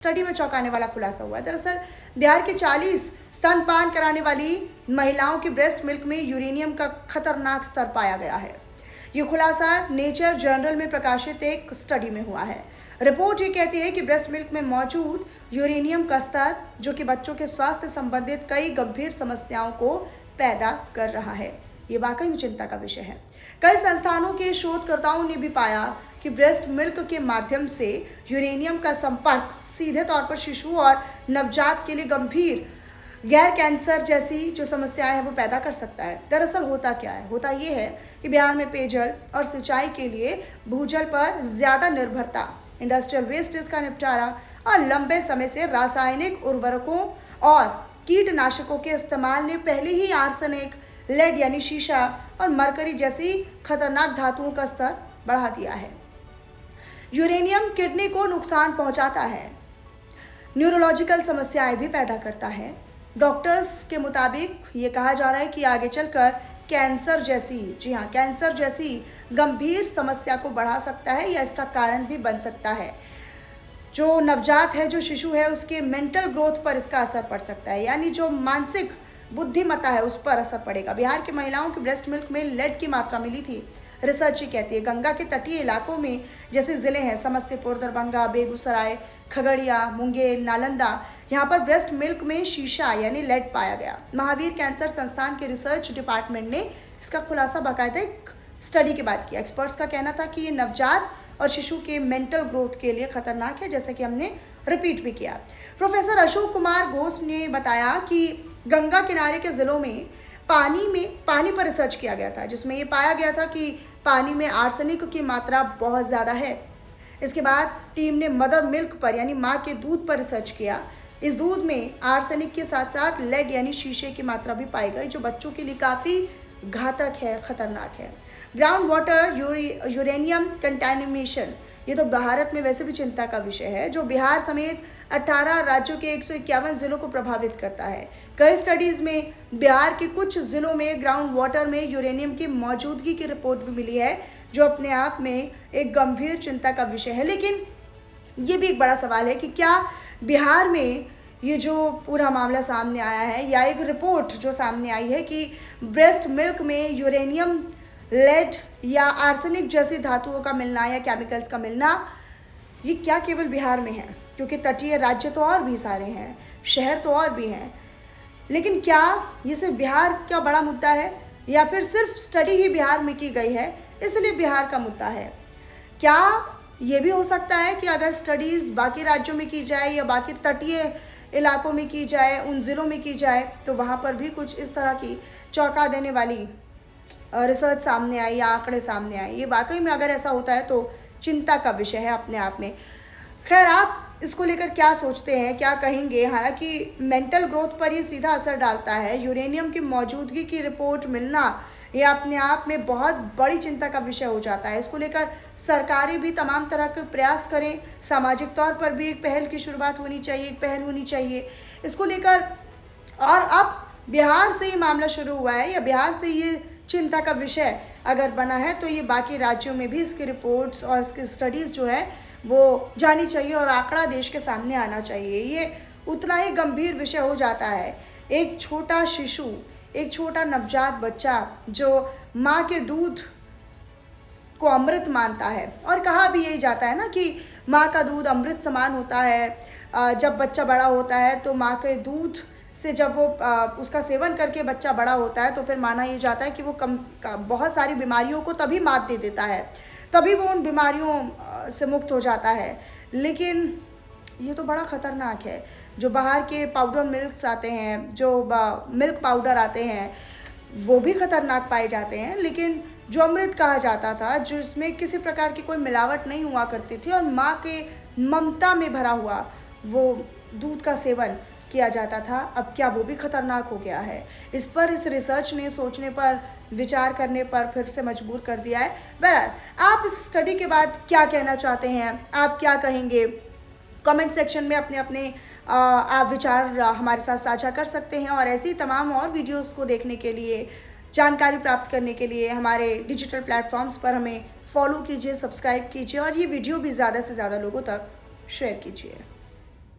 Study में चौंकाने वाला खुलासा हुआ है। दरअसल बिहार के 40 स्तनपान कराने वाली महिलाओं के ब्रेस्ट मिल्क में यूरेनियम का खतरनाक स्तर पाया गया है। ये खुलासा नेचर जर्नल में प्रकाशित एक स्टडी में हुआ है। रिपोर्ट ये कहती है कि ब्रेस्ट मिल्क में मौजूद यूरेनियम का स्तर जो कि बच्चों के स्वास्थ्य संबंधित कई गंभीर समस्याओं को पैदा कर रहा है। ये वाकई में चिंता का विषय है। कई संस्थानों के शोधकर्ताओं ने भी पाया कि ब्रेस्ट मिल्क के माध्यम से यूरेनियम का संपर्क सीधे तौर पर शिशु और नवजात के लिए गंभीर गैर कैंसर जैसी जो समस्याएं हैं वो पैदा कर सकता है। दरअसल होता क्या है? होता ये है कि बिहार में पेयजल और सिंचाई के लिए भूजल पर ज़्यादा निर्भरता, इंडस्ट्रियल वेस्टेज का निपटारा और लंबे समय से रासायनिक उर्वरकों और कीटनाशकों के इस्तेमाल ने पहले ही आर्सेनिक, लेड यानी शीशा और मरकरी जैसी खतरनाक धातुओं का स्तर बढ़ा दिया है। यूरेनियम किडनी को नुकसान पहुंचाता है, न्यूरोलॉजिकल समस्याएं भी पैदा करता है। डॉक्टर्स के मुताबिक ये कहा जा रहा है कि आगे चलकर कैंसर जैसी, जी हाँ, कैंसर जैसी गंभीर समस्या को बढ़ा सकता है या इसका कारण भी बन सकता है। जो नवजात है, जो शिशु है, उसके मेंटल ग्रोथ पर इसका असर पड़ सकता है, यानी जो मानसिक बुद्धिमत्ता है उस पर असर पड़ेगा। बिहार की महिलाओं के ब्रेस्ट मिल्क में लेड की मात्रा मिली थी। रिसर्च ये कहती है गंगा के तटीय इलाकों में जैसे ज़िले हैं समस्तीपुर, दरभंगा, बेगूसराय, खगड़िया, मुंगेर, नालंदा, यहाँ पर ब्रेस्ट मिल्क में शीशा यानी लेड पाया गया। महावीर कैंसर संस्थान के रिसर्च डिपार्टमेंट ने इसका खुलासा बाकायदा एक स्टडी के बाद किया। एक्सपर्ट्स का कहना था कि ये नवजात और शिशु के मेंटल ग्रोथ के लिए खतरनाक है, जैसे कि हमने रिपीट भी किया। प्रोफेसर अशोक कुमार घोष ने बताया कि गंगा किनारे के ज़िलों में पानी पर रिसर्च किया गया था, जिसमें ये पाया गया था कि पानी में आर्सेनिक की मात्रा बहुत ज़्यादा है। इसके बाद टीम ने मदर मिल्क पर यानी माँ के दूध पर रिसर्च किया। इस दूध में आर्सेनिक के साथ साथ लेड यानी शीशे की मात्रा भी पाई गई, जो बच्चों के लिए काफ़ी घातक है, खतरनाक है। ग्राउंड वाटर यूरेनियम कंटेमिनेशन, ये तो भारत में वैसे भी चिंता का विषय है, जो बिहार समेत 18 राज्यों के 151 जिलों को प्रभावित करता है। कई स्टडीज़ में बिहार के कुछ जिलों में ग्राउंड वाटर में यूरेनियम की मौजूदगी की रिपोर्ट भी मिली है, जो अपने आप में एक गंभीर चिंता का विषय है। लेकिन ये भी एक बड़ा सवाल है कि क्या बिहार में ये जो पूरा मामला सामने आया है या एक रिपोर्ट जो सामने आई है कि ब्रेस्ट मिल्क में यूरेनियम, लेड या आर्सेनिक जैसी धातुओं का मिलना या केमिकल्स का मिलना, ये क्या केवल बिहार में है? क्योंकि तटीय राज्य तो और भी सारे हैं, शहर तो और भी हैं। लेकिन क्या ये सिर्फ बिहार का बड़ा मुद्दा है या फिर सिर्फ स्टडी ही बिहार में की गई है इसलिए बिहार का मुद्दा है? क्या ये भी हो सकता है कि अगर स्टडीज़ बाकी राज्यों में की जाए या बाकी तटीय इलाकों में की जाए, उन ज़िलों में की जाए, तो वहाँ पर भी कुछ इस तरह की चौंका देने वाली रिसर्च सामने आई या आंकड़े सामने आए? ये वाकई में अगर ऐसा होता है तो चिंता का विषय है अपने आप में। खैर, आप इसको लेकर क्या सोचते हैं, क्या कहेंगे? हालांकि मेंटल ग्रोथ पर ये सीधा असर डालता है। यूरेनियम की मौजूदगी की रिपोर्ट मिलना ये अपने आप में बहुत बड़ी चिंता का विषय हो जाता है। इसको लेकर सरकारें भी तमाम तरह के प्रयास करें, सामाजिक तौर पर भी एक पहल की शुरुआत होनी चाहिए, एक पहल होनी चाहिए इसको लेकर। और अब बिहार से ये मामला शुरू हुआ है या बिहार से ये चिंता का विषय अगर बना है, तो ये बाकी राज्यों में भी इसकी रिपोर्ट्स और इसकी स्टडीज़ जो है वो जानी चाहिए और आंकड़ा देश के सामने आना चाहिए। ये उतना ही गंभीर विषय हो जाता है। एक छोटा शिशु, एक छोटा नवजात बच्चा जो माँ के दूध को अमृत मानता है, और कहा भी यही जाता है ना कि माँ का दूध अमृत समान होता है। जब बच्चा बड़ा होता है तो माँ के दूध से जब वो उसका सेवन करके बच्चा बड़ा होता है तो फिर माना ये जाता है कि वो बहुत सारी बीमारियों को तभी मात दे देता है, तभी वो उन बीमारियों से मुक्त हो जाता है। लेकिन ये तो बड़ा ख़तरनाक है। जो बाहर के पाउडर मिल्क्स आते हैं, जो मिल्क पाउडर आते हैं, वो भी ख़तरनाक पाए जाते हैं। लेकिन जो अमृत कहा जाता था, जिसमें किसी प्रकार की कोई मिलावट नहीं हुआ करती थी और माँ के ममता में भरा हुआ वो दूध का सेवन किया जाता था, अब क्या वो भी खतरनाक हो गया है? इस पर इस रिसर्च ने सोचने पर, विचार करने पर फिर से मजबूर कर दिया है। बहरहाल, आप इस स्टडी के बाद क्या कहना चाहते हैं? आप क्या कहेंगे? कमेंट सेक्शन में अपने आप विचार हमारे साथ साझा कर सकते हैं। और ऐसी तमाम और वीडियोस को देखने के लिए, जानकारी प्राप्त करने के लिए हमारे डिजिटल प्लेटफॉर्म्स पर हमें फॉलो कीजिए, सब्सक्राइब कीजिए और ये वीडियो भी ज़्यादा से ज़्यादा लोगों तक शेयर कीजिए।